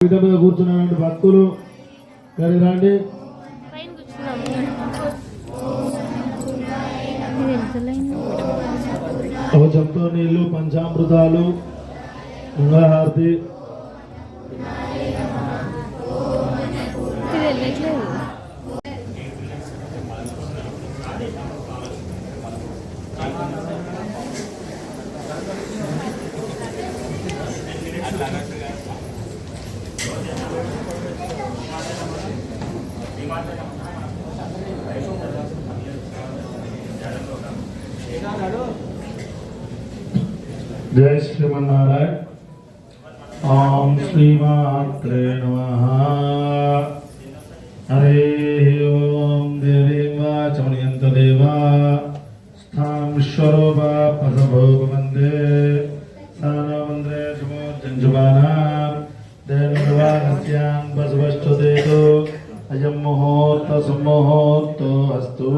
పీఠ మీద కూర్చున్నటువంటి భక్తులు రండి. కవచంతో నీళ్లు, పంచామృతాలు, మంగళహారతి. జై శ్రీమన్నారాయణ. ఓం శ్రీమాత్రే నమః. హరి ఓం. దేవీం వాచమనియంత దేవా స్థానం విశ్వరూపా పసభోగ వందే సానవంద్రే శమోర్జంజుబానాం దేనుర్వానస్యాన్ బసవశ్చదేతో అయం ముహూర్త సుముహూర్తో అస్తు.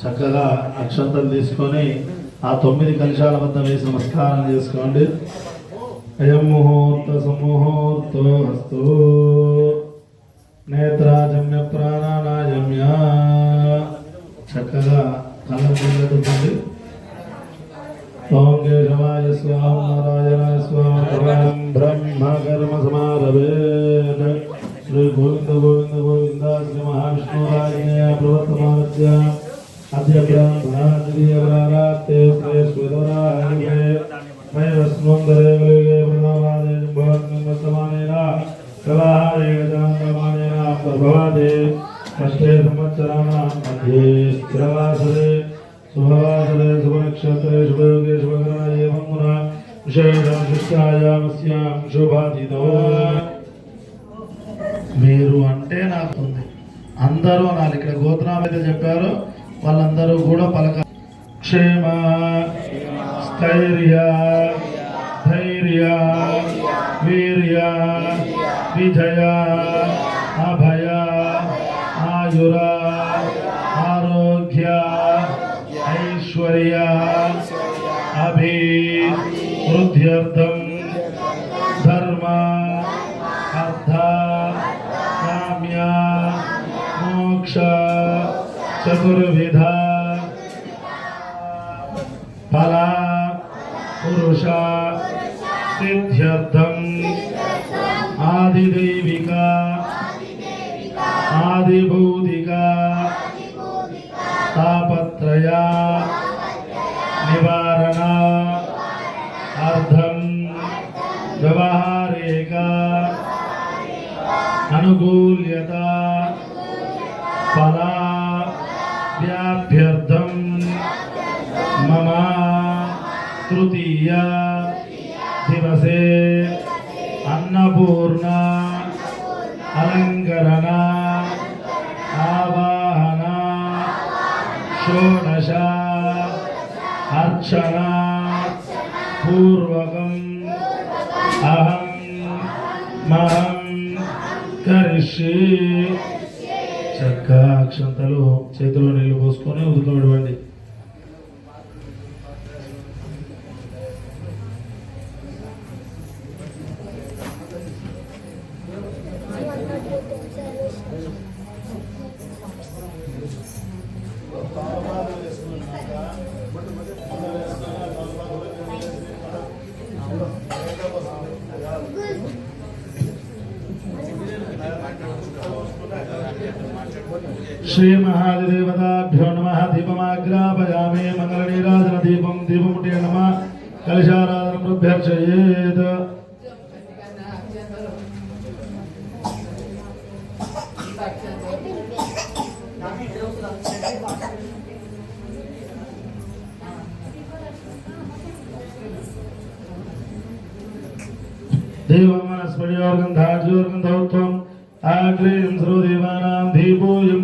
చక్కగా అక్షంతలు తీసుకొని ఆ 9 కలశాల వద్ద వేసి నమస్కారం చేసుకోండి. అయం ముహూర్త సుముహూర్తో అస్తు. నేత్రాజమ్య ప్రాణానాజమ్య. చక్కగా కళ్ళ పొందుతుంది. ఓం కేశవాయ స్వాహ నారాయణాయ స్వాహ బ్రహ్మ కర్మ సమారభేత్. శ్రీ గోవింద గోవింద గోవింద శ్రీ మహావిష్ణురాజనీయ ప్రవర్తమానస్య అద్య బ్రాహ్మణాద్రియవరాతే శ్రీ స్వదరాహే వైవస్మందరే వలిగే ప్రణవాదే భవన్మస్తమానేన ప్రవాహే గజాంతమానేన ప్రభవాదే అష్టే సంవత్సరాణాం మధ్యే స్థిరవాసరే శుభవాసరే శుభనక్షత్రే శుభయోగే శుభకరణాయ మంగుణ విశేషం శిష్టాయామస్యాం శుభాదితో. మీరు అంటే నాకు అందరూ అనాలి. ఇక్కడ గోత్రాలు అయితే చెప్పారు వాళ్ళందరూ కూడా పలక. క్షేమ, స్థైర్య, ధైర్య, వీర్య, విజయ, అభయ, ఆయుర, ఆరోగ్య, ఐశ్వర్య, అభివృద్ధ్యర్థం ధర్మ, అర్థ, కామ్య, మోక్ష చతుర్విధ ఫల పురుష సిద్ధ్యర్థం ఆదిదైవిక ఆదిభౌతిక తాపత్రయ నివారణ అర్థం వ్యవహారిక అనుకూల్యత ఫల వ్యాప్యర్థం మమ తృతీయ దివసే అన్నపూర్ణ అలంకరణ ఆవాహన షోడశ అర్చన పూర్వకం అహం మహం కరిష్యే. చక్కగా అక్షంతలు చేతిలో నీళ్లు పోసుకొని ఉదుకబడివ్వండి. శ్రీ మహాదేవతాభ్యో నమః. దీపమాగ్రాపయామి. మంగళనీరాజన దీపం దీపముటే నమః. కలశారాధన ప్రభ్యర్చయేత్. దేవం మనస్పర్యోర్గంధాజ్యోర్గంధౌత్వం ఆగ్రేయం సర్వదేవానాం దీపోయం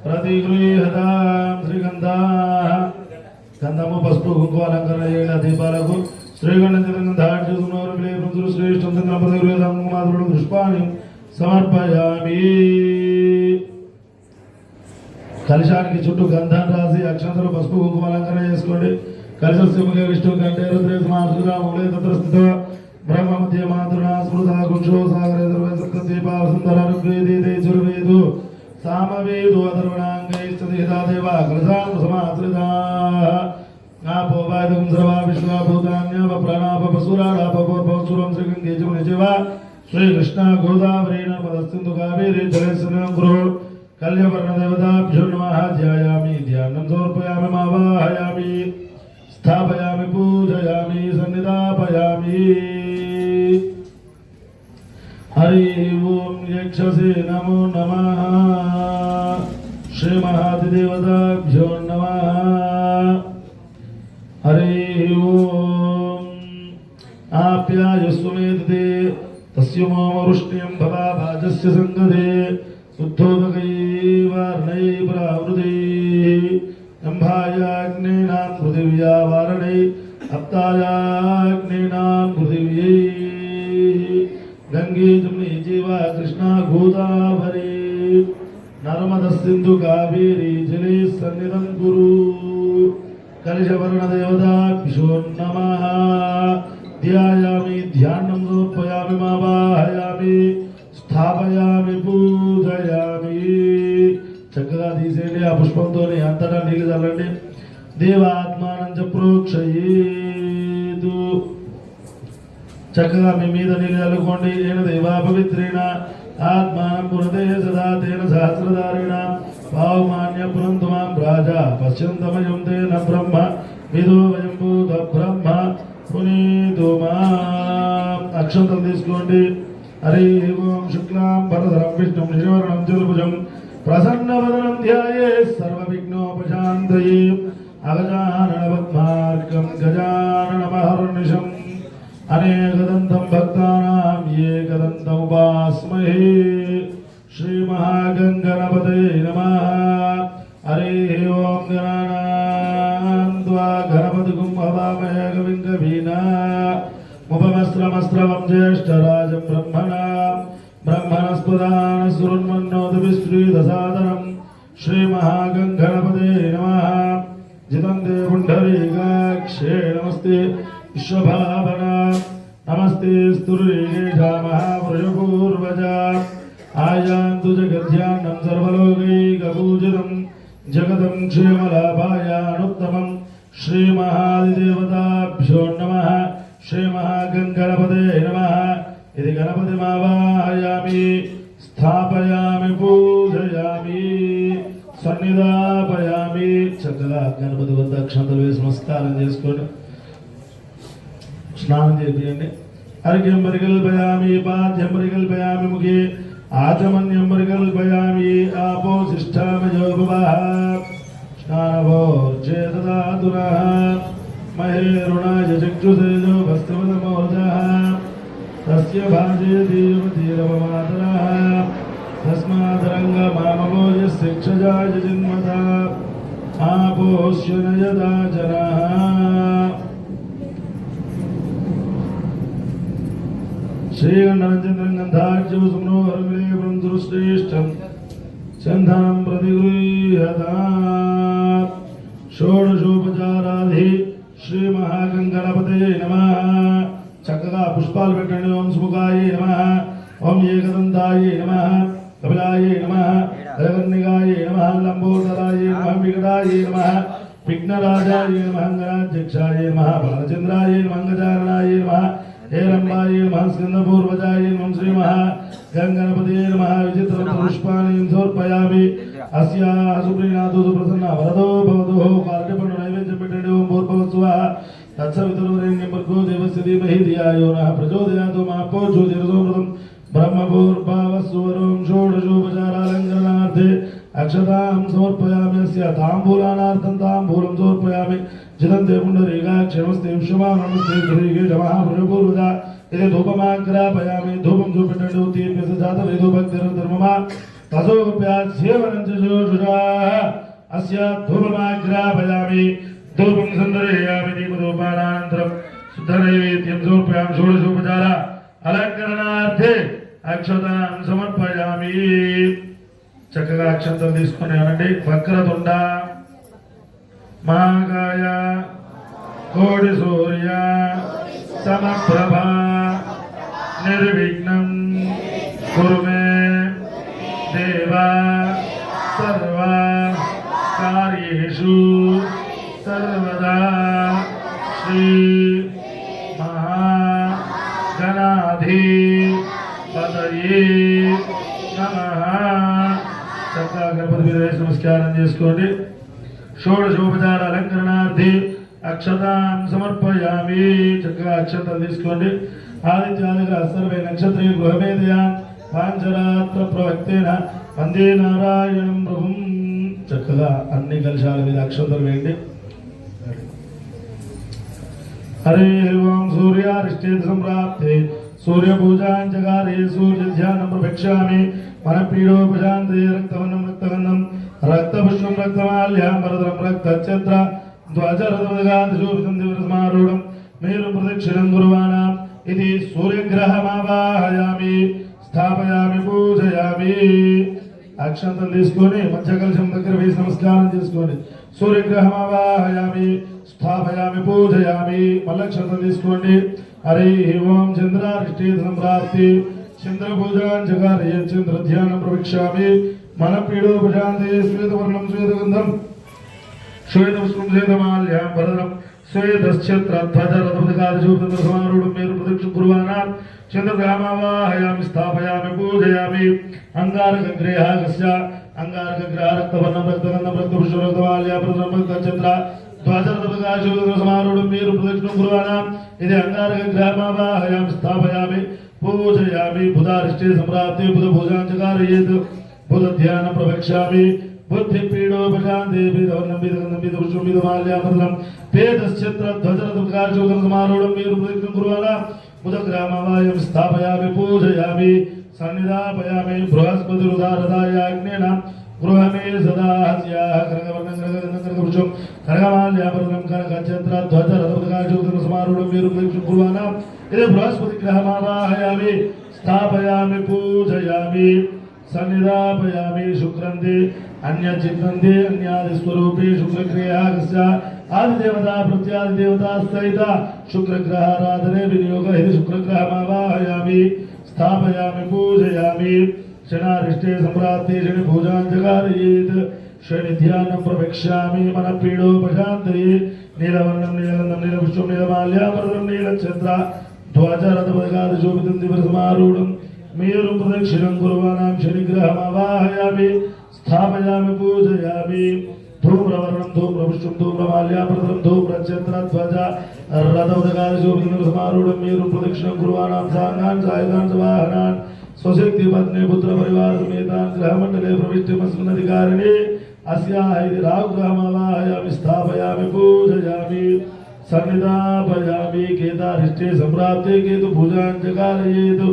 ప్రతిగృహతాం శ్రీగంధాః. గంధము పసుపు కుంకుమ అలంకరణ చేయండి. దీపాలకు శ్రీగంధాజ్యోతులు శ్రేష్టం ప్రతిగృహతాం పుష్పాన్ని సమర్పయామి. కలశానికి చుట్టూ గంధం రాసి అక్షంతలు పసుపు కుంకుమ అలంకరణ చేసుకోండి. కలశస్య విష్ణు కంటే రుద్రేశ ब्रह्ममध्ये मातृणा स्मृता कुंशो सागरे सर्वे सप्तद्वीपा वसुन्धरा ऋग्वेदे चुर्वेदो सामवेदो अथर्वणाङ्गैस्तदेदा देवा कलसां समाश्रिताः आपो वायुं सर्वा विश्वा भूतान्याव प्राणाप पशुराणाप पशुरं श्रीगङ्गे जमुनेजेवा श्रीकृष्ण गोदावरी नर्मदा सिन्धु कावेरी जलेस्मिन् गुरु कल्यवर्णदेवताभ्यो नमः ध्यायामि ध्यानं समर्पयामि मावाहयामि स्थापयामि पूजयामि सन्निधापयामि हरि ओम यक्षसे नमो नमः श्री महादेवताभ्यो नमः हरि ओम आप्यायस्वमेतते तस्य मोमवृष्ट्यं भवा भाजस्य संगदे शुद्धोदकैर्वर्णै प्रावृते अंभायाग्नेनां पृथिव्या वारणे अप्तायाग्नेनां पृथिव्यै गंगे जमुने जीवा कृष्णा गोदावरी नर्मदा सिंधु कावेरी जले सन्निधं कुरु कलशवर्ण देवताभ्यो नमः ध्यायामि ध्यानं समर्पयामि मावाहयामि स्थापयामि पूजयामि చక్కగా తీసేయండి ఆ పుష్పంతో అంతటా నీళ్ళు చల్లండి దేవాత్మానం చ ప్రోక్షయేతు చక్కగా మీ మీద నీళ్ళు చల్లుకోండి నేను దేవా పవిత్రేణ ఆత్మానం పురతే సదా తేన సహస్రధారేణ పావమాన్య పురంతు మాం రాజా పశ్యంతమయం తేన బ్రహ్మ విదో వయం భూత బ్రహ్మ పునీతు మాం అక్షంతలు తీసుకోండి హరి ఓం శుక్లాం భరధరం విష్ణుం శశివర్ణం చతుర్భుజం प्रसन्नवदनं ध्यायेत् सर्वविघ्नोपशान्तये अगजाननपद्मार्कं गजाननमहर्निशम् अनेकदन्तं भक्तानां एकदन्तमुपास्महे श्रीमहागणपतये नमः हरिः ओं गणानां त्वा गणपतिगुं हवामहे कविं कवीनामुपमस्त्रमस्त्रवं ज्येष्ठराजं ब्रह्मणाम् ब्रह्मणस्पदान सुरन्मन्नोदविश्रीदसादनं श्रीमहागणपते नमः जितन्ते पुण्डरीकाक्षे नमस्ते विश्वभावना नमस्ते स्तुरीकेशा महापुरुषपूर्वजा आयान्तु जगद्ध्यानं सर्वलोकैकपूजितं जगदं क्षेमलाभायानुत्तमं श्रीमहादिदेवताभ्यो नमः श्रीमहागणपते नमः इति गणपति मावाहयामि स्थापयामि पूजयामि सन्निधापयामि చక్కగా గణపతి వద్ద అక్షంతలు వేసి నమస్కారం చేసుకోండి స్నానం చేయండి अर्घ्यं परिकल्पयामि पाद्यं परिकल्पयामि मुखे आचमन्यं परिकल्पयामि आपोशिष्ठामयोपवः स्नानभोर्चेतदातुरः महेरुणाय चक्षुषेजो भस्त्रवदमोर्जः तस्य भाजे देवतीरवमातरः तस्मादरङ्गमामभोजस्य क्षजाय जिन्मता आपोष्यन यदा जनाः श्रीगण्डनचन्द्रं गन्धाढ्यो सुमनोहरमिलेवं दुरुश्रेष्ठं चन्दनं प्रतिगृह्यतात् षोडशोपचाराधि श्रीमहागणपतये नमः చక్కగా పుష్పాలు పెట్టండి ఓం సుముఖాయ నమః ఓం ఏకదంతాయ నమః కపిలాయ నమః గజకర్ణికాయ నమః లంబోదరాయ నమః వికటాయ నమః విఘ్నరాజాయ నమః గణాధ్యక్షాయ నమః బాలచంద్రాయ నమః గజాననాయ నమః हेरंबाय नमः स्कंदपूर्वजाय नमः श्री महागणपतये नमः विचित्रं पुष्पाणि समर्पयामि अस्याः सुप्रीणातु सुप्रसन्ना वरदो भवतु कार्तिकं नैवेद्यं पेटडे ओम भूर्भुवस्सुवः तत्सवितुर्वरेण्यं भर्गो देवस्य धीमहि धिया यो नः प्रचोदयात् मा ज्योतिर्सोमृतं ब्रह्मभूर्भुवस्सुवरों षोडशोपचारालङ्करणार्थे अक्षतां समर्पयामि अस्य ताम्बूलानार्थं ताम्बूलं समर्पयामि जितन्ते पुण्डरीकाक्षणमस्ते विश्वमानमस्ते श्रीकेश महापुरुषपूर्वजा इति धूपमाग्रापयामि धूपं धूपटण्डोतीभ्यस्य जातवेदो भक्तिर्धर्ममा तसोऽप्यास्येवनं च जोषुषाः अस्य धूपमाग्रापयामि धूपं सन्दर्शयामि दीपधूपानान्तरं शुद्धनैवेद्यं समर्पयामि षोडशोपचार अलङ्करणार्थे अक्षतां समर्पयामि చక్కగా అక్షంతలు తీసుకుని అనండి వక్రతుండ మహాకాయ కోటి సూర్య సమప్రభ निर्विघ्नं कुरु मे देव सर्व कार्येषु सर्वदा श्री महागणाधिपतये नमः। చక్కగా గణపతి మీద వేసి నమస్కారం చేసుకోండి. షోడశోపచార అలంకరణార్థి అక్షతాం సమర్పయామి. చక్కగా అక్షతలు తీసుకోండి. ఆదిత్యాదిగా సర్వే నక్షత్రే గృహమేదయా పాంచరాత్ర ప్రవక్తేన వందే నారాయణం ప్రభుం. చక్కగా అన్ని కలశాల మీద అక్షతలు వేయండి. హరే ఓం సూర్యారిష్టేత సంప్రాప్తే सूर्य पूजांचकारे सूर्य ध्यानं प्रभक्षामि मनपीडोपशान्ते रक्तवर्णं रक्तगन्धं रक्तपुष्पं रक्तमाल्यां वरदं रक्तच्छत्र ध्वजरथोदगादिशोभितं दिवसमारूढं मेरुं प्रदक्षिणं कुर्वाणाम् इति सूर्यग्रहमावाहयामि स्थापयामि पूजयामि. అక్షంతలు తీసుకొని మధ్య కలశం దగ్గర వేసి నమస్కారం చేసుకోండి. సూర్యగ్రహమావాహయామి స్థాపయామి పూజయామి. మళ్ళీ అక్షంతలు తీసుకోండి. హరి ఓం చంద్రారిష్టేత సంప్రాప్తి చంద్ర పూజాంచకారే చంద్ర ధ్యానం ప్రవక్ష్యామి మనపీడోపశాంతే శ్వేతవర్ణం శ్వేతగంధం శ్వేతపుష్పం శ్వేతమాల్యాం వరదం శ్వేతశ్చత్రధ్వజరథపథకాదిశోభితసమారూఢం మేరు ప్రదక్షిణం కుర్వాణాం చంద్రగ్రహమావాహయామి స్థాపయామి పూజయామి. అంగారకగ్రేహస్య అంగారకగ్రహరక్తవర్ణం రక్తగంధం రక్తపుష్పం రక్తమాల్యాం వరదం రక్తఛత్ర ధ్వజరథపథకాదిశోభితసమారూఢం మేరు ప్రదక్షిణం కుర్వాణాం ఇది అంగారకగ్రహమావాహయామి స్థాపయామి పూజయామి. బుధారిష్టే సంప్రాప్తే బుధ పూజాంచకారయేత్ బుధ ధ్యానం ప్రవక్ష్యామి बुद्धिपीडोपशान्ते पीतवर्णं पीतगन्धं पीतपुष्पं पीतमाल्याभरणं पेतश्चत्रध्वजरथपथकादिशोभितसमारूढं मेरुं प्रदक्षिणं कुर्वाणाम् बुधग्रामवायं स्थापयामि पूजयामि सन्निधापयामि. बृहस्पतिरुदारदायाग्नेन गृहमे सदा हस्याः कनकवर्णं कनकगन्धं कनकपुष्पं कनकमाल्याभरणं कनकच्छत्रध्वजरथपथकादिशोभितसमारूढं मेरुं प्रदक्षिणं कुर्वाणाम् इति बृहस्पतिग्रहमावाहयामि स्थापयामि पूजयामि सन्निधापयामि. शुक्रन्ते अन्यचित्तन्ते अन्यादिस्वरूपे शुक्रग्रहस्य आदिदेवता प्रत्यादिदेवता सहित शुक्रग्रहाराधने विनियोगः इति शुक्रग्रहमावाहयामि स्थापयामि पूजयामि. शनारिष्टे सम्प्राप्ते शनि पूजाञ्चकारयेत् शनि ध्यानं प्रवक्ष्यामि मनपीडोपशान्तये नीलवर्णं नीलगन्धं नीलपुष्पं नीलमाल्याभरणं नीलच्छत्र ध्वजरथपथकादिशोभितं दिवसमारूढं मेरुं प्रदक्षिणं कुर्वाणां शनिग्रहमावाहयामि स्थापयामि पूजयामि. धूम्रवर्णं धूम्रपुष्पं धूम्रमाल्याभरणं धूम्रच्छत्रध्वज रथपथकादिशोभितं दिवसमारूढं मेरुं प्रदक्षिणं कुर्वाणां साङ्गान् सायुधान् सवाहनान् स्वशक्तिपत्नी पुत्रपरिवारसमेतान् ग्रहमण्डले प्रविष्टमस्मिन्नधिकारिणे अस्याः इति राहुग्रहमावाहयामि स्थापयामि पूजयामि. सन्निधापयामि. केदारिष्टे सम्प्राप्ते केतुपूजाञ्चकारयेत्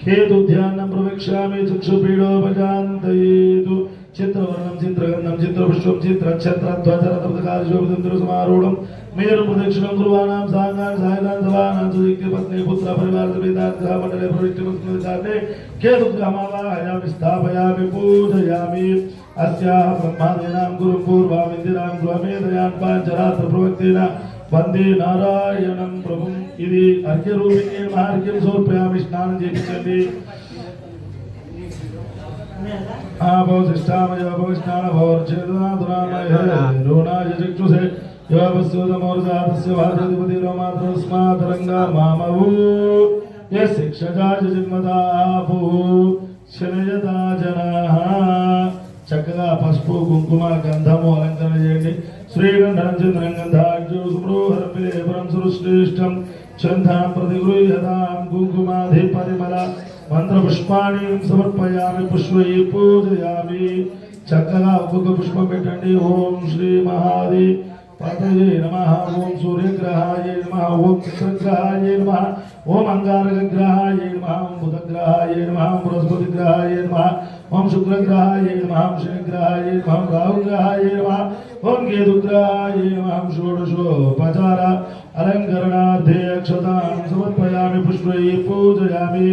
केतु ध्यानं प्रवक्ष्यामि चक्षुपीडोपशान्तयेतु. चित्रवर्णं चित्रगन्धं चित्रपुष्पं चित्रच्छत्रध्वजरथपथकादिशोभितं दिवसमारूढं मेरुं प्रदक्षिणं कुर्वाणां साङ्गान् सायुधान् सवाहनान् सुशक्तिपत्नी पुत्रपरिवारसमेतान् ग्रहमण्डले प्रविष्टमस्मिन्नधिकारिणे केतुग्रहमावाहयामि स्थापयामि पूजयामि. अस्याः ब्रह्मादीनां गुरुं पूर्वामिन्दिरां गृहमेधयान् पाञ्चरात्र प्रवक्तेन वंदे नारायणं प्रभुं. ఇది అర్ఘ్యరూపిణి మహార్ఘ్యం సమర్పయామి. స్నానం చేయించండి. ఆభవశిష్టామయోపవిష్ణానభవర్చేతనాదునామయోనాయ యోపస్యోదమోర్జాతస్య భారతధిపతి రోమాతస్మాతరంగా మామవూ యశిక్షజాయ జన్మదాభూ శనయతా జనాః. చక్కగా పసుపు కుంకుమ గంధము అలంకరణ చేయండి. శ్రీగంధం చంద్రం గంధాక్షు సుమృహరం సురుశ్రేష్టం చందాం ప్రతిగృహ్యతాం కుంకుమాధిపరిమళ మంత్రపుష్పాణి సమర్పయామి పుష్పై పూజయామి. చక్కగా ఒక్కొక్క పుష్పం పెట్టండి. ఓం శ్రీ మహాది పతయే నమః. ఓం సూర్యగ్రహాయ నమః. ఓం చంద్రగ్రహాయ నమః. ఓం అంగారకగ్రహాయ నమః. ఓం బుధగ్రహాయ నమః. ఓం బృహస్పతిగ్రహాయ నమః. ఓం శుక్రగ్రహాయ నమః. ఓం శనిగ్రహాయ నమః. ఓం రాహుగ్రహాయ నమః. ఓం కేతుగ్రహాయ నమః. షోడశోపచార అలంకరణార్థే అక్షతాం సమర్పయామి పుష్పై పూజయామి.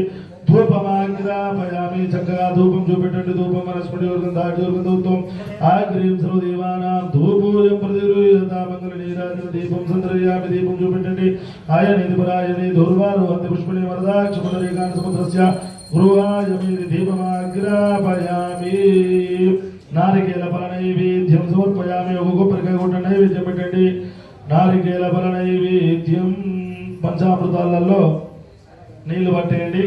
ధూపమాగ్రాపయామి చక్కగా ధూపం చూపెట్టండి ధూపం మనస్పటి వర్గం దాటి వర్గం దూతం ఆగ్రీం సర్వదేవానాం ధూపూజం ప్రతిరూయత మంగళ నీరాజన దీపం సంద్రయామి దీపం చూపెట్టండి ఆయనిది పరాయని దుర్వారు అంతి పుష్పణి వరదాక్ష పునరేకాన్ సముద్రస్య గృహాయమీది దీపమాగ్రాపయామి నారికేల ఫల నైవేద్యం సమర్పయామి ఒక కొబ్బరికాయ కొట్ట నైవేద్యం పెట్టండి నారికేల ఫల నైవేద్యం పంచామృతాలలో నీళ్లు పట్టేయండి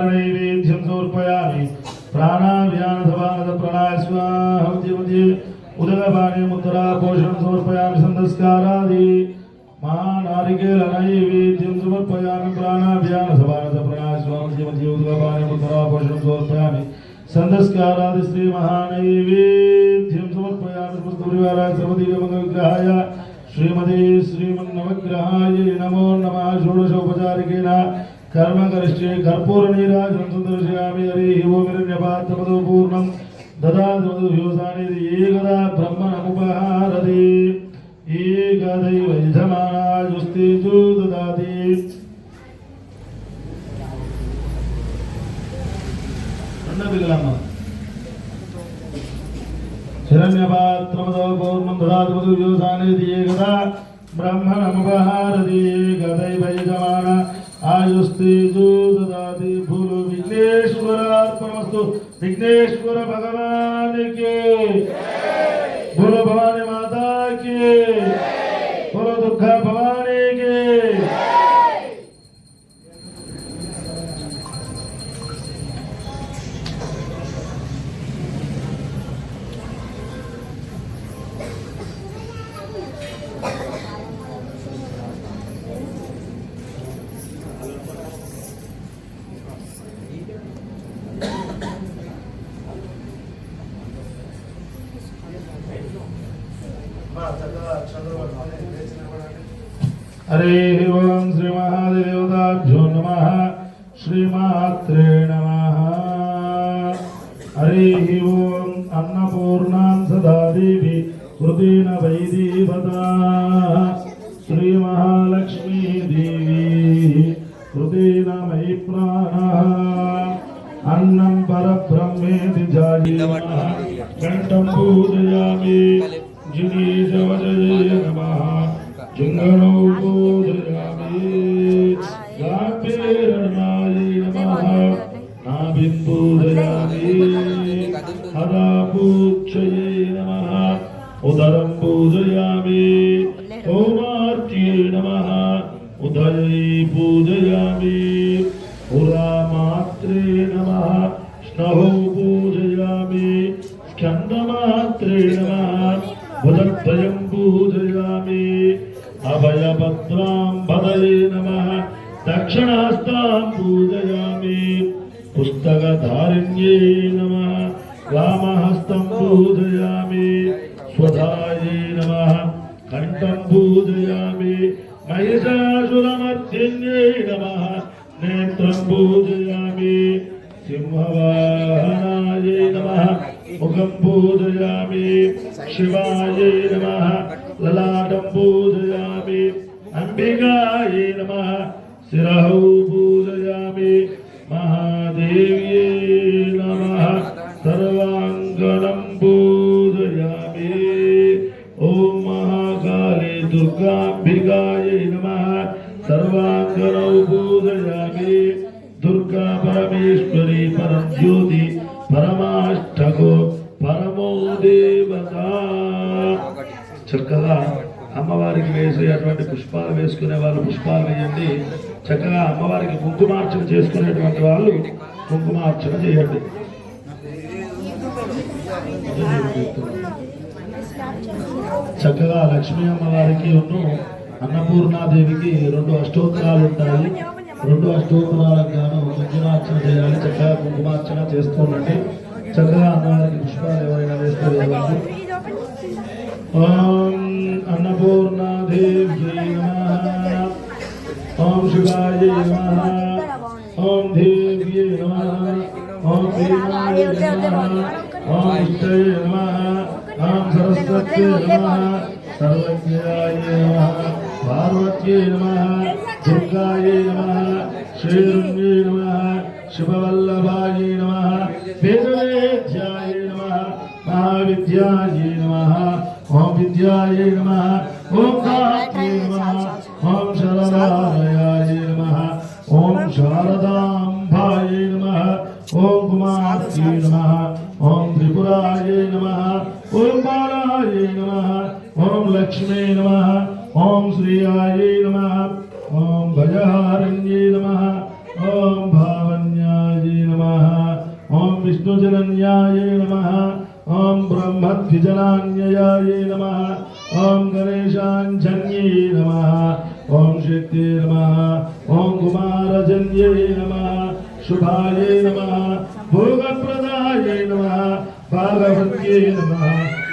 नैवेद्यं समर्पयामि प्राणाव्यानधवानद प्रणाय स्वाहा उदकपाने मुद्रा पोषणं समर्पयामि संस्कारादि महानारिकेल नैवेद्यं समर्पयामि प्राणाव्यानधवानद प्रणाय स्वाहा उदकपाने मुद्रा पोषणं समर्पयामि संस्कारादि श्री महानैवेद्यं समर्पयामि समस्तपरिवाराय सर्वदिव्यमङ्गलविग्रहाय श्रीमते श्रीमन्नवग्रहाय नमो नमः षोडशोपचारिकेन कर्म करिष्ये कर्पूर नीराजनं संदर्शयामि हरिः ओं हिरण्यपात्रमदो पूर्णं ददातु मधुव्योसानि एकदा ब्रह्मणमुपहारति एकदैव यजमानाजुस्तेजो ददाति हिरण्यपात्रमदो पूर्णं ददातु मधुव्योसानि एकदा ब्रह्मणमुपहारति एकदैव यजमाना आयुस्तेजो ददाति भूलो विघ्नेश्वरार्पणमस्तु विघ्नेश्वर भगवान के बोलो भवानी माता के बोलो दुर्गा भवानी के हरे ओं श्री महादेवताभ्यो नमः श्रीमात्रे नमः हरे ओं अन्नपूर्णां सदा देवी कृतेन वैदेवता श्री महालक्ष्मी देवी कृतेन मयि प्राणः अन्नं परब्रह्मेति जायेमः कंठं पूजयामि जिनीशवजये नमः जिंगणो पूजयामि गाम्भीर्यर्णाय नमः नाभिं पूजयामि हदापूच्छये नमः उदरं पूजयामि ओमार्त्ये नमः उदये पूजयामि पुरामात्रे नमः स्नहो पूजयामि स्कन्दमात्रे नमः भुजत्रयं पूजयामि अभयभद्रां पदये नमः दक्षिणहस्तां पूजयामि पुस्तकधारिण्ये नमः वामहस्तं पूजयामि स्वधायै नमः कंठं पूजयामि महिषासुरमर्दिन्यै नमः नेत्रं पूजयामि सिंहवाहनायै नमः मुखं पूजयामि शिवायै नमः ललाटं पूजयामि अंबिकायै नमः शिरः पूजयामि महादेव्यै नमः सर्वाङ्गनं पूजयामि ॐ महाकाली दुर्गाम्बिकायै नमः सर्वाङ्गनौ पूजयामि दुर्गा परमेश्वरी परं ज्योति परमाष्टको परमो देवता చక్కగా అమ్మవారికి వేసేటువంటి పుష్పాలు వేసుకునే వాళ్ళు పుష్పాలు వేయండి చక్కగా అమ్మవారికి కుంకుమార్చన చేసుకునేటువంటి వాళ్ళు కుంకుమార్చన చేయండి చక్కగా లక్ష్మీ అమ్మవారికి అన్నపూర్ణాదేవికి 2 అష్టోత్తరాలు ఉంటాయి. 2 అష్టోత్తరాలకు గాను కుంకుమార్చన చేయాలి. చక్కగా కుంకుమార్చన చేస్తుండండి. చక్కగా అమ్మవారికి పుష్పాలు ఎవరైనా వేస్తే వేయవచ్చు. ఓం అన్నపూర్ణాదేవి నమః. ఓం శివాయ నమః. ఓం దేవ్యే నమః. ఓం భీమాయ నమః. ఓం విష్ణవే నమః. ఓం సరస్వత్యే నమః. సర్వజ్ఞాయ నమః. పార్వత్యే నమః. దుర్గాయ నమః. శ్రీరుణ్యే నమః. శివవల్లభాయ నమః. వేదవేద్యాయ నమః. మహావిద్యాయ నమః. ఓం విద్యాయ నమః. ఓం గాయత్రీ నమః. ఓం శరదాలయాయ నమః. ఓం శారదాంబాయ నమః. ఓం కుమార్తె నమః. ఓం త్రిపురాయ నమః. ఓం బాలాయ నమః. ఓం లక్ష్మీ నమః. ఓం శ్రీయాయ నమః. ఓం భజహారణ్యే నమః. ఓం భావన్యాయ నమః. ఓం విష్ణుజనన్యాయ నమః. ఓం బ్రహ్మద్విజనాన్యయాయ నమః. ఓం గణేశాంజన్యే నమః. ఓం శక్తి నమః. ఓం కుమారజన్యే నమః. శుభాయ నమః. భోగప్రదాయ నమః. భాగవత్యే నమః.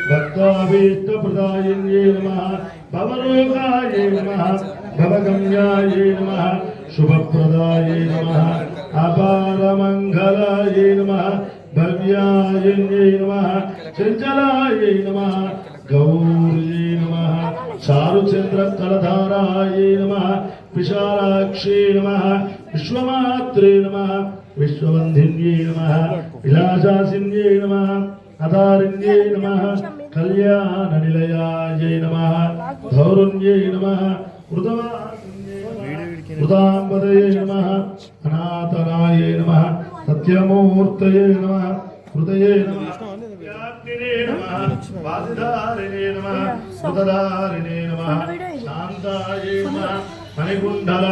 భక్తాభీష్టప్రదాయిన్యే నమః. భవరోగాయ నమః. భవగమ్యాయ నమః. శుభప్రదాయ నమః. అపారమంగళాయ నమః. భవ్యాయన్యే నమః. చంచలాయ నమః. గౌర్యే నమః. చారుచంద్ర కలధారాయ నమః. విశాలాక్షే నమః. విశ్వమాత్రే నమః. విశ్వవంధిన్యే నమః. విలాసాసిన్యే నమః. అదారిణ్యే నమః. కళ్యాణ నిలయాయ నమః. ధౌరుణ్యే నమః. హృదాంబదయే నమః. అనాథనాయ నమః. సత్యమూర్తయే నమః. హృదయే నమః. వ్యాప్తినే నమః. వాసిధారిణే నమః. హృదధారిణే నమః. శాంతాయే నమః. మణికుండల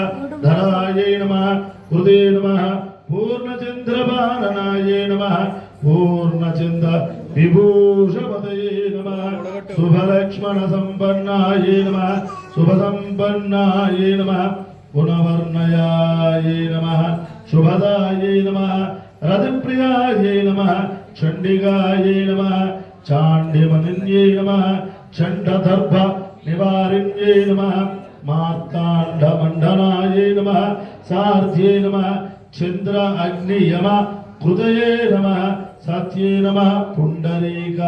ధరాయే నమః. హృదే నమః. పూర్ణచంద్రబాణనాయ నమః. పూర్ణచంద్ర విభూషపతయే నమః. శుభలక్ష్మణ సంపన్నాయ నమః. శుభసంపన్నాయ నమః. గుణవర్ణయాయ నమః. శుభదాయ నమః. రతిప్రియాయ నమః. చండికాయ నమః. చాండిమనిన్యే నమః. చండదర్భ నివారిణ్యే నమః. మార్తాండమండనాయ నమః. సార్ధ్యే నమః. చంద్ర అగ్నియమ హృదయే నమః. సత్యే నమః. పుండరీక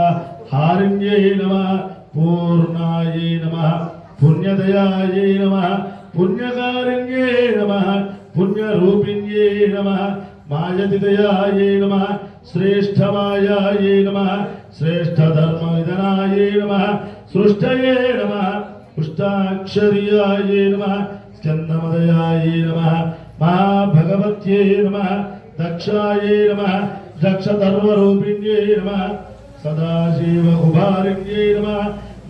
హారిణ్యే నమః. పూర్ణాయ నమః. పుణ్యదయాయ నమః. పుణ్యకారిణ్యే నమః. పుణ్యరూపిణ్యే నమః. మాయతిదయాయ నమః. శ్రేష్టమాయాయ నమః. శ్రేష్టధర్మవిదనాయ నమః. సృష్టయే నమః. పుష్టాక్షర్యాయ నమః. స్కందమదయాయ నమః. మహాభగవత్యే నమః. దక్షాయే నమః. దక్షధర్మరూపిణ్యే నమః. సదాశివకుమారిణ్యే నమః.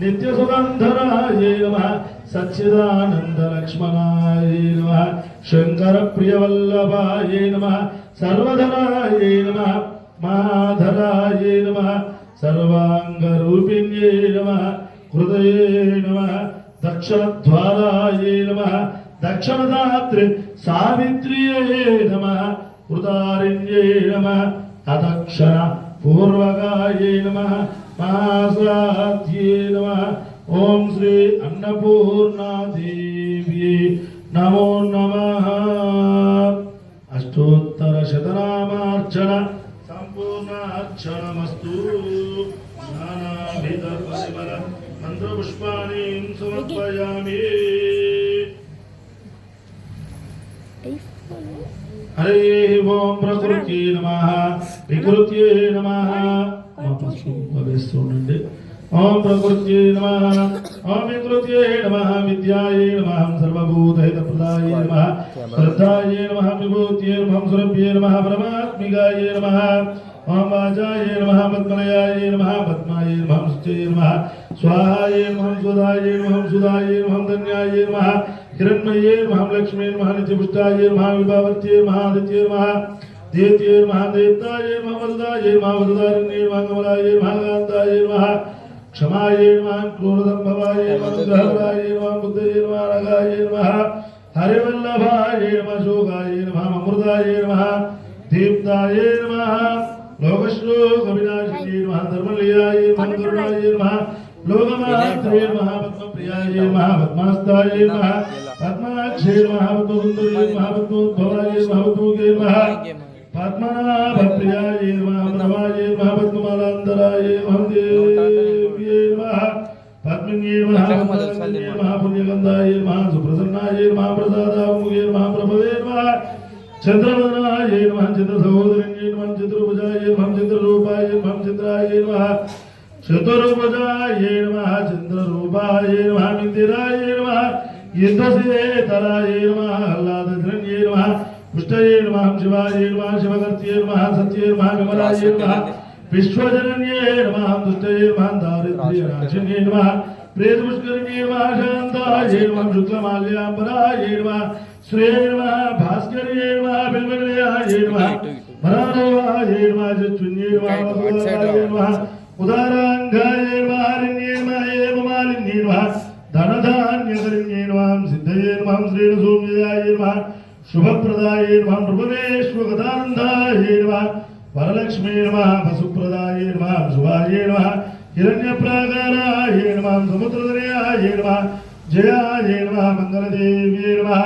నిత్యసుగంధరాయ నమః. సచ్చిదానందలక్ష్మణాయ నమః. శంకరప్రియవల్లభాయ నమః. సర్వధరాయ నమః. మహాధరాయ నమః. సర్వాంగరూపిణ్యే నమః. హృదయే నమః. దక్షద్వారాయ నమః. దక్షిణదాత్రి సావిత్ర్యే నమః. హృదారిణ్యే నమః. అదక్షణ పూర్వకాయ నమః. మహాసాధ్యే నమః. ఓం శ్రీ అన్నపూర్ణాదేవి నమో నమః. అష్టోత్తర శతనామార్చన సంపూర్ణార్చనమస్తు. నానావిధ పరిమళ మంత్రపుష్పాణి సమర్పయామి. హరే ఓం ప్రకృత్యై నమః. వికృత్యై నమః. వేస్తుండండి. ఓం ప్రకృత్యై నమః. ఓం వికృత్యై నమః. విద్యాయై నమః. సర్వభూతహితప్రదాయై నమః. శ్రద్ధాయై నమః. విభూత్యై నమః. సురభ్యై నమః. పరమాత్మికాయై నమః. ఓం వాచాయై నమః. పద్మలయాయై నమః. పద్మాయై నమః. శుచయై నమః. స్వాహాయై నమః. సుధాయై నమః. సుధాయై నమః. ధన్యాయై నమః. హిరణ్మయే నమః. లక్ష్మీ నమః. నిత్యపుష్టాయే నమః. విభావర్త్యై నమః. ఆదిత్యై నమః. देत्ये नमः देवताये नमः वरदाये नमः वरदारिण्ये नमः कमलाये नमः कान्ताये नमः क्षमाये नमः क्रोधसम्भवाये नमः ग्रहराये नमः बुद्धये नमः रागाये नमः हरिवल्लभाये नमः शोकाये नमः अमृताये नमः दीप्ताये नमः लोकश्लोकविनाशिने नमः धर्मलीलाये नमः करुणाये नमः लोकमात्रे नमः पद्मप्रियाये नमः पद्मास्ताये नमः पद्माक्षे नमः पद्मसुन्दर्ये नमः पद्मोद्भवाये नमः पद्ममुखे नमः पद्मनाभप्रियाये नमः प्रभाये नमः पद्ममालान्तराये नमः देव्ये नमः पद्मिन्ये नमः पद्मगन्धे नमः पुण्यगन्धाये नमः सुप्रसन्नाये नमः प्रसादामुखे नमः प्रभवे नमः चंद्रवदनाये नमः चंद्रसहोदरिण्ये नमः चंद्रभुजाये नमः चंद्ररूपाये नमः चंद्राये नमः चतुर्भुजाये नमः चंद्ररूपाये नमः मिन्दिराये नमः इंद्रसेतराये नमः आह्लादधरण्ये नमः पुष्टये नमः शिवाये नमः शिवकर्त्ये नमः सत्ये नमः विमलाये नमः विश्वजनन्ये नमः दुष्टये नमः दारिद्र्यनाशिन्ये नमः प्रेतपुष्करिण्ये नमः शान्ताये नमः शुक्लमाल्याम्बराये नमः श्रेय नमः भास्कर्ये नमः बिल्वनिलयाये नमः मरारोहाये नमः जच्चुन्ये नमः वसुधाये नमः उदारांगाये नमः हरिण्ये नमः हेममालिन्ये नमः धनधान्यकरिण्ये नमः सिद्धये नमः श्रीणसौम्याये नमः शुभप्रदाये नमः नृपदेश्वगदानन्दाये नमः वरलक्ष्मी नमः वसुप्रदाये नमः शुभाये नमः हिरण्यप्राकाराये नमः समुद्रधरयाये नमः जयाये नमः मंगलदेव्ये नमः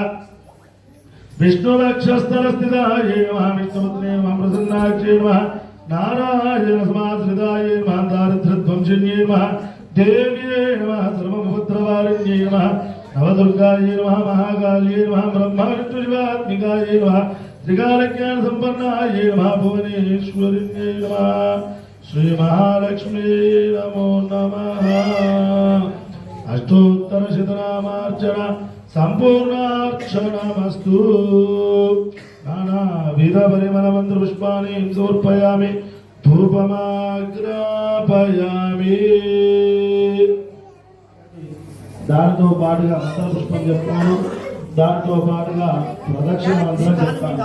विष्णुवक्षस्थलस्थिताये नमः विष्णुपत्ने नमः प्रसन्नाक्षे नमः नारायण समाश्रिताये नमः दारिद्र्यध्वंसिन्ये नमः देव्ये नमः सर्वभूत्रवारिण्ये नमः नवदुर्गाये नमः महाकाल्ये नमः ब्रह्मविष्णुशिवात्मिकाये नमः त्रिकालज्ञानसम्पन्नाये नमः भुवनेश्वरिण्ये नमः श्रीमहालक्ष्मी नमो नमः अष्टोत्तरशतनामार्चना सम्पूर्णार्चनमस्तु नानाविधपरिमलमन्त्रपुष्पाणि समर्पयामि धूपमाग्रापयामि దానితో పాటుగా మంత్రపుష్పం చెప్తాను దాంతో పాటుగా ప్రదక్షిణ మంత్రం చెప్తాను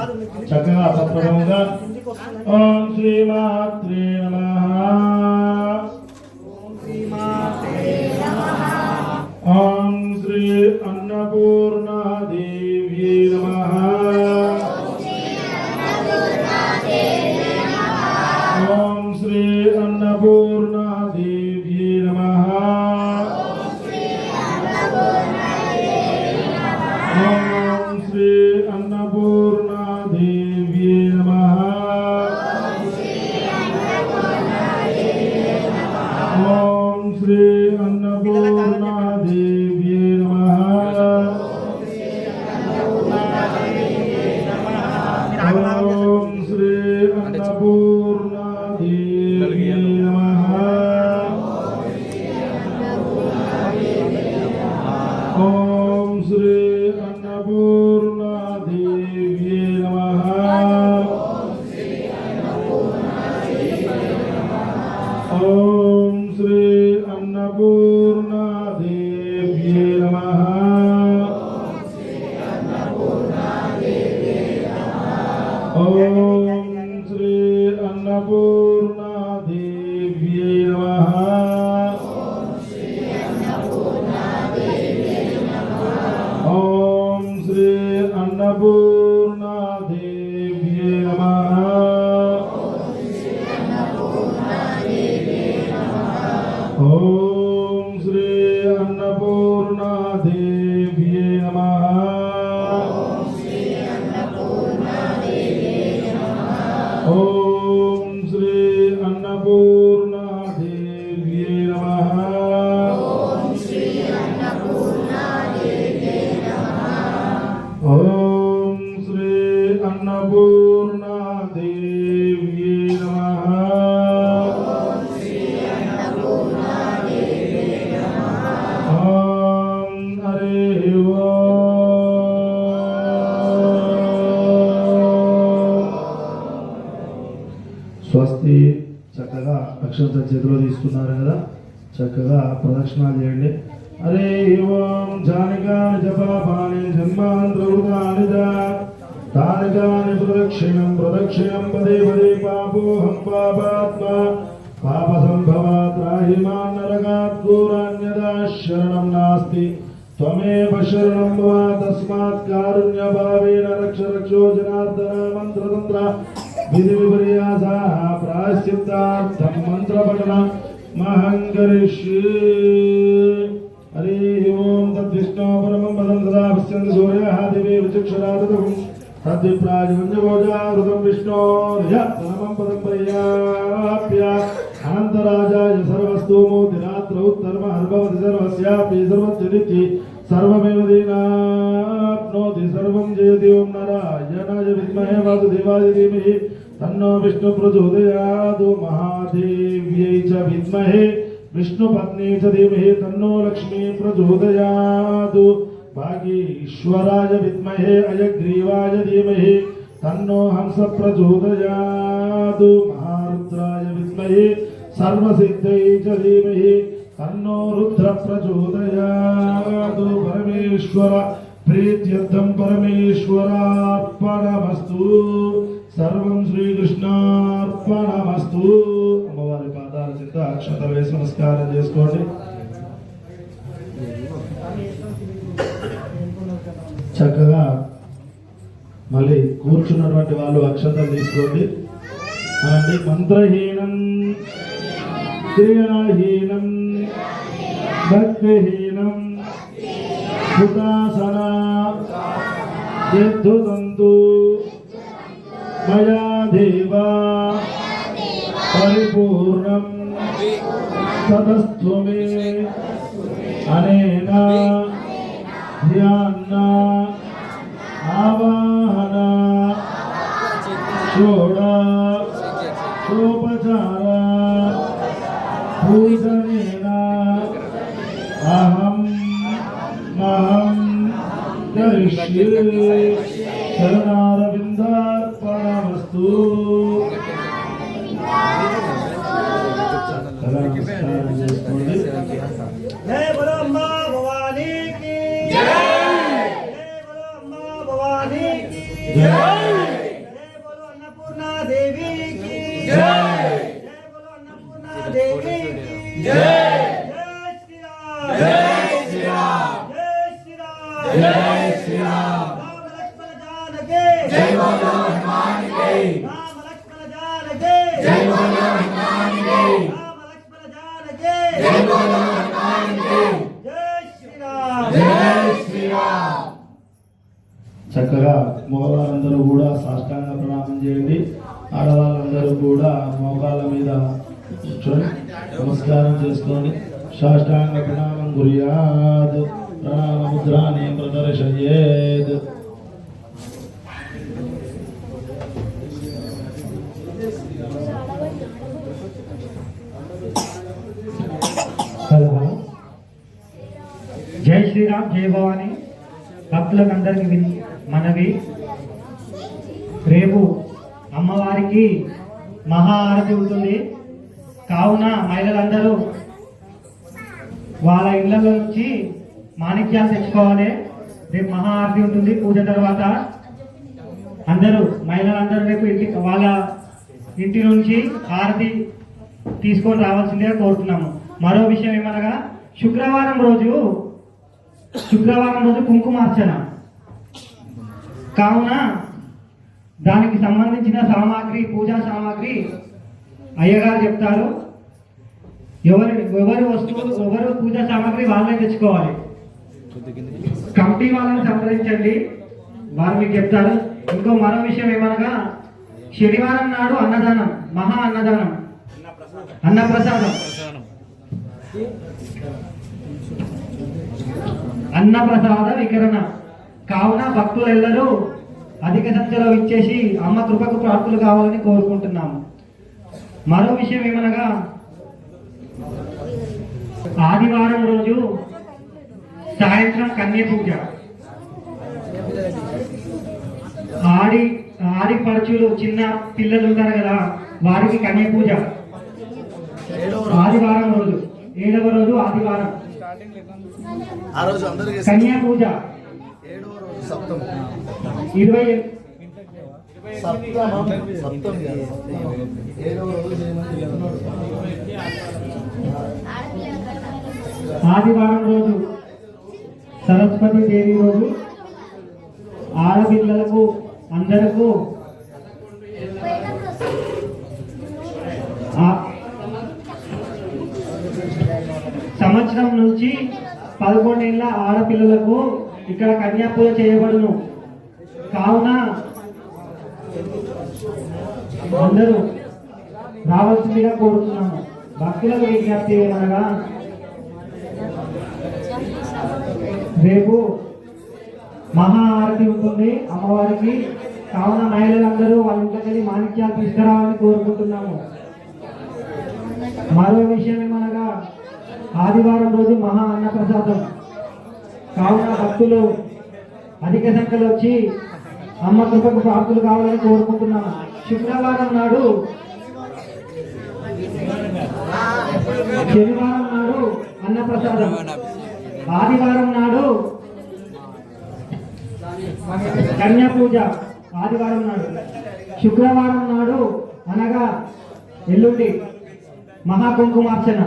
చక్కగా అప్రభంగా ఓం శ్రీమాత్రే నమః ఓం శ్రీ అన్నపూర్ణా దేవ్యే నమః ఓం శ్రీ అన్నపూర్ణా దేవ్యే నమః ఓం శ్రీ అన్నపూర్ణా దేవ్యే నమః ఓం శ్రీ అన్నపూర్ణా దేవ్యే నమః ఓం శ్రీ అన్నపూర్ణా దేవ్యే నమః ఓం శ్రీ అన్నపూర్ణా దేవ్యే నమః ఓం శ్రీ అన్నపూర్ణా దేవ్యే నమః ఓం శ్రీ అన్నపూర్ణా దేవ్యే నమః ఓం శ్రీ అన్నపూర్ణా దేవ్యే నమః ఓం శ్రీ అన్నపూర్ణా దేవ్యే నమః ఓం శ్రీ అన్నపూర్ణా దేవ్యే నమః ఓం శ్రీ అన్నపూర్ణా దేవ్యే నమః ఓం హరి స్వస్తి చక్కగా అక్షంత చేతిలో తీసుకున్నారు కదా చక్కగా ప్రదక్షిణాలు చేయండి హరి ఓం జానికా జపాపాని జన్మాంధ్రవృతాని तानि तानि प्रदक्षिणं प्रदक्षिणं पदे पदे पापोऽहं पापात्मा पापसम्भवा त्राहि मां नरकात् दूरान्यदा शरणं नास्ति त्वमेव शरणं मम तस्मात् कारुण्यभावेन रक्ष रक्षो जनार्दन मन्त्रतन्त्र विधिविपर्यासाः प्रायश्चित्तार्थं मन्त्रपठन महं करिष्ये। हरिः ओं तद्विष्णो परमं पदं सदा पश्यन्ति सूर्यः दिवे विचक्षुरादतुं तद्विप्राजमञ्जभोजावृतं विष्णोर्य परमं पदं पर्याप्य अनन्तराजाय सर्वस्तोमोतिरात्रौ धर्महर्भवति सर्वस्यापि सर्वस्य सर्वमेव दीनाप्नोति सर्वं जयति ओं नारायणाय विद्महे वासुदेवाय धीमहि तन्नो विष्णु प्रचोदयात् महादेव्यै च विद्महे विष्णुपत्नी च धीमहि तन्नो लक्ष्मी प्रचोदयात् भागीश्वराय विद्महे अयग्रीवाय धीमहि तन्नो हंस प्रचोदयात् महारुद्राय विद्महे सर्वसिद्धै च धीमहि तन्नो रुद्र प्रचोदयात् परमेश्वर प्रीत्यर्थं परमेश्वरार्पणमस्तु सर्वं శ్రీకృష్ణార్పణమస్తు। అమ్మవారి పాదాల చింత అక్షతలు వేసి నమస్కారం చేసుకోండి। చక్కగా మళ్ళీ కూర్చున్నటువంటి వాళ్ళు అక్షతలు తీసుకోండి। అలాంటి మంత్రహీనం క్రియాహీనం భక్తిహీనం సుఖాసన యద్ధుతంతు మయా దేవా పరిపూర్ణం తదస్తు మే అనేన ధ్యాన ఆవాహన షోడ షోపచార పూజనేన అహం మహం కరిష్యే శరణారవిందార్పణమస్తు। నమస్కారం చేసుకోండి। జై బలో అమ్మా భవానీ కి జై, జై బలో అమ్మా భవానీ కి జై, జై బలో అన్నపూర్ణా దేవి కి జై, జై బలో అన్నపూర్ణా దేవి కి జై, జై శ్రీరామ్ జై శ్రీరామ్ జై శ్రీరామ్ జై శ్రీరామ్ రామ లక్ష్మణ జానకి జై బలో హనుమాన్ కి రామ లక్ష్మణ జానకి జై బలో హనుమాన్ కి రామ లక్ష్మణ జానకి జై బలో హనుమాన్ కి జై శ్రీరామ్ జై శ్రీరామ్। చక్కగా మగవాళ్ళందరూ కూడా సాష్టాంగ ప్రణామం చేయండి। ఆడవాళ్ళందరూ కూడా మోకాళ్ళ మీద కూర్చొని నమస్కారం చేసుకోండి। సాష్టాంగ ప్రణామం కుర్యాత్ ప్రణామ ముద్రాని ప్రదర్శయేత్। జై శ్రీరామ్ జై భవాని భక్తులందరికీ మనవి, రేపు అమ్మవారికి మహాఆరతి ఉంటుంది కావున మహిళలందరూ వాళ్ళ ఇళ్ల నుంచి మాణిక్యాలు తెచ్చుకోవాలి। రేపు మహాఆరతి ఉంటుంది పూజ తర్వాత అందరూ మహిళలందరూ రేపు వాళ్ళ ఇంటి నుంచి హారతి తీసుకొని రావాల్సిందిగా కోరుతున్నాము। మరో విషయం ఏమనగా శుక్రవారం రోజు కుంకుమార్చన కావున దానికి సంబంధించిన సామాగ్రి పూజా సామాగ్రి అయ్యగారు చెప్తారు। ఎవరి వస్తువులు ఎవరు పూజా సామాగ్రి వాళ్ళే తెచ్చుకోవాలి। కమిటీ వాళ్ళని సంప్రదించండి, వారు మీకు చెప్తారు। ఇంకో మరో విషయం ఏమనగా శనివారం నాడు అన్నదానం, మహా అన్నదానం, అన్నప్రసాదం అన్నప్రసాద వికరణ కావున భక్తులెల్లరూ అధిక సంఖ్యలో ఇచ్చేసి అమ్మ కృపకు ప్రాప్తులు కావాలని కోరుకుంటున్నాము। మరో విషయం ఏమనగా ఆదివారం రోజు సాయంత్రం కన్య పూజ, ఆడిపడుచులు చిన్న పిల్లలు ఉంటారు కదా వారికి కన్య పూజ ఆదివారం రోజు 7వ రోజు ఆదివారం కన్యా పూజ 7వ రోజు సప్తమి 20 ఆదివారం రోజు సరస్వతి దేవి రోజు ఆడపిల్లలకు అందరకు సంవత్సరం నుంచి 11 ఏళ్ళ ఆడపిల్లలకు ఇక్కడ కన్యాపూజ చేయబడును. కావున అందరూ రావాల్సిందిగా కోరుతున్నాము. భక్తులకు విజ్ఞప్తి ఏమనగా రేపు మహా ఆరతి ఉంటుంది అమ్మవారికి. కావున మహిళలందరూ వాళ్ళ ఇంట్లోకి మాణిక్యాలు తీసుకురావాలని కోరుకుంటున్నాము. మరో విషయం ఏమనగా ఆదివారం రోజు మహా అన్నప్రసాదం. కావున భక్తులు అధిక సంఖ్యలో వచ్చి అమ్మ కృపకు ప్రాప్తులు కావాలని కోరుకుంటున్నాము. శనివారం నాడు అన్నప్రసాదం, ఆదివారం నాడు కన్యా పూజ, ఆదివారం నాడు. శుక్రవారం నాడు అనగా ఎల్లుండి మహాకుంకుమార్చన.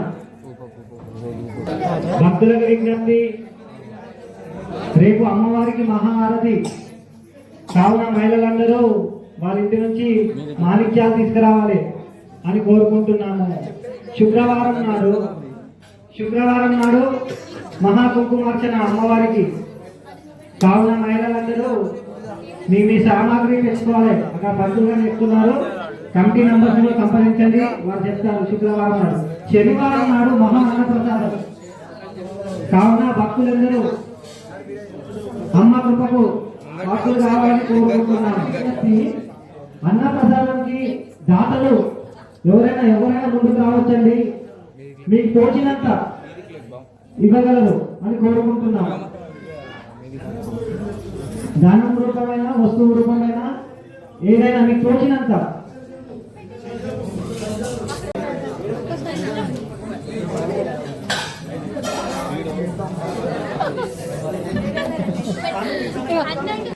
భక్తులకు విజ్ఞప్తి, రేపు అమ్మవారికి మహా ఆరతి. కావున మహిళలందరూ వాళ్ళ ఇంటి నుంచి మాణిక్యాలు తీసుకురావాలి అని కోరుకుంటున్నాము. శుక్రవారం నాడు మహాకుంకుమార్చన అమ్మవారికి. కావున మహిళలందరూ మీ సామాగ్రి తెచ్చుకోవాలి. అక్కడ భక్తులుగా చెప్తున్నారు, కమిటీ మెంబర్స్ సంప్రదించండి, వారు చెప్తారు. శుక్రవారం నాడు. శనివారం నాడు మహా అన్నప్రసాదం. కావున భక్తులందరూ అమ్మ కృపకు భక్తులు కావాలని కోరుకుంటున్నాను. అన్నప్రసాదంకి దాతలు ఎవరైనా ముందుకు రావచ్చండి. మీకు తోచినంత ఇవ్వగలరు అని కోరుకుంటున్నాను. ధనం రూపమైన, వస్తువు రూపమైన ఏదైనా మీకు తోచినంత. అన్నట్టు